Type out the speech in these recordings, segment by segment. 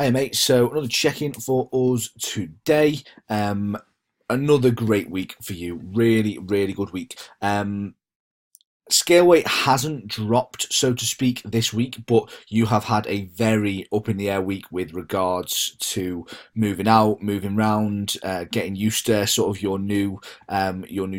Hey mate, so another check-in for us today. Another great week for you. Really, really good week. Scale weight hasn't dropped, so to speak, this week, but you have had a very up in the air week with regards to moving out, moving round, getting used to sort of your new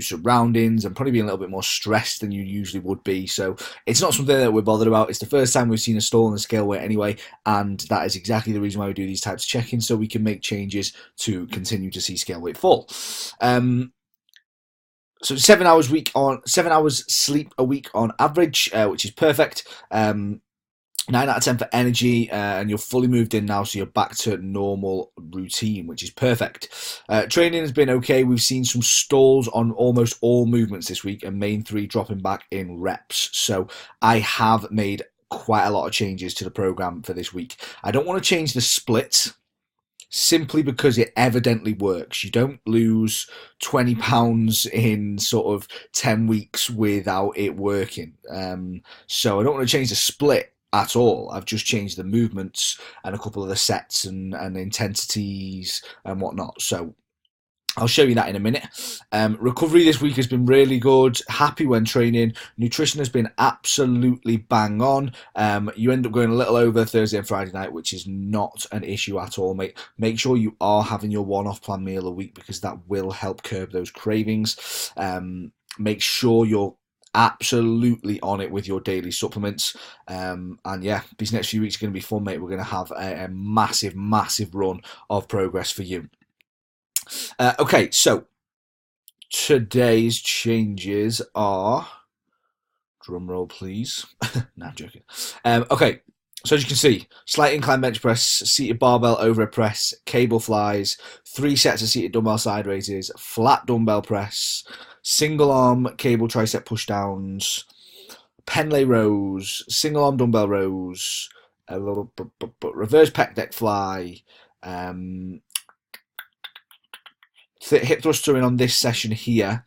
surroundings, and probably being a little bit more stressed than you usually would be. So it's not something that we're bothered about. It's the first time we've seen a stall in the scale weight anyway, and that is exactly the reason why we do these types of check-ins, so we can make changes to continue to see scale weight fall. So 7 hours sleep a week on average, which is perfect. 9 out of 10 for energy, and you're fully moved in now, so you're back to normal routine, which is perfect. Training has been okay. We've seen some stalls on almost all movements this week, and main three dropping back in reps. So I have made quite a lot of changes to the program for this week. I don't want to change the split simply because it evidently works. You don't lose 20 pounds in sort of 10 weeks without it working. So I don't want to change the split at all. I've just changed the movements and a couple of the sets and intensities and whatnot. So I'll show you that in a minute. Recovery this week has been really good. Happy when training. Nutrition has been absolutely bang on. You end up going a little over Thursday and Friday night, which is not an issue at all, mate. Make sure you are having your one-off plan meal a week, because that will help curb those cravings. Make sure you're absolutely on it with your daily supplements. And yeah, these next few weeks are going to be fun, mate. We're going to have a massive, massive run of progress for you. Okay, so today's changes are, drum roll please. No, I'm joking. Okay, so as you can see, slight incline bench press, seated barbell overhead press, cable flies, 3 sets of seated dumbbell side raises, flat dumbbell press, single arm cable tricep push downs, pen lay rows, single arm dumbbell rows, a little reverse pec deck fly, hip thruster in on this session here.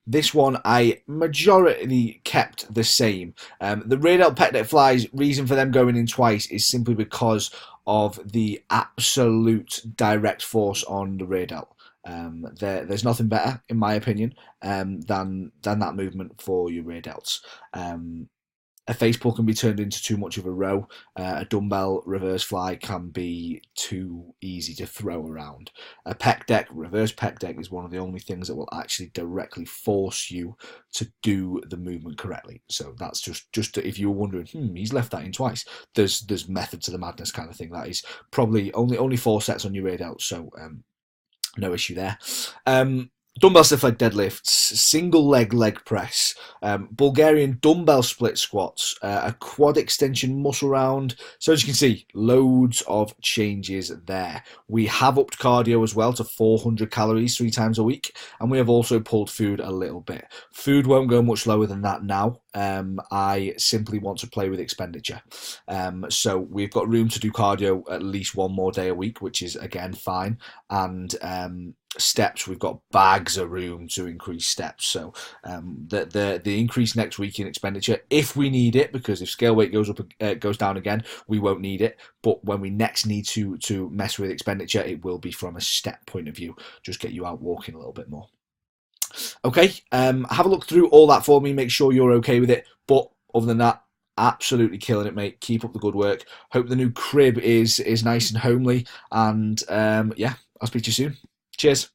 This one I majority kept the same. The rear delt pec deck flies, reason for them going in twice is simply because of the absolute direct force on the rear delt. There's nothing better, in my opinion, than that movement for your rear delts. A face pull can be turned into too much of a row. A dumbbell reverse fly can be too easy to throw around. A pec deck, reverse pec deck, is one of the only things that will actually directly force you to do the movement correctly. So that's just if you were wondering, he's left that in twice. There's method to the madness kind of thing. That is probably only 4 sets on your rear delt, so no issue there. Dumbbell stiff leg deadlifts, single leg press, Bulgarian dumbbell split squats, a quad extension muscle round. So as you can see, loads of changes there. We have upped cardio as well to 400 calories 3 times a week, and we have also pulled food a little bit. Food won't go much lower than that now. I simply want to play with expenditure. So we've got room to do cardio at least 1 more day a week, which is again fine. And steps, we've got bags of room to increase steps. So the increase next week in expenditure, if we need it, because if scale weight goes down again, we won't need it. But when we next need to mess with expenditure, it will be from a step point of view. Just get you out walking a little bit more. Okay, have a look through all that for me. Make sure you're okay with it. But other than that, absolutely killing it, mate. Keep up the good work. Hope the new crib is nice and homely. And yeah, I'll speak to you soon. Cheers.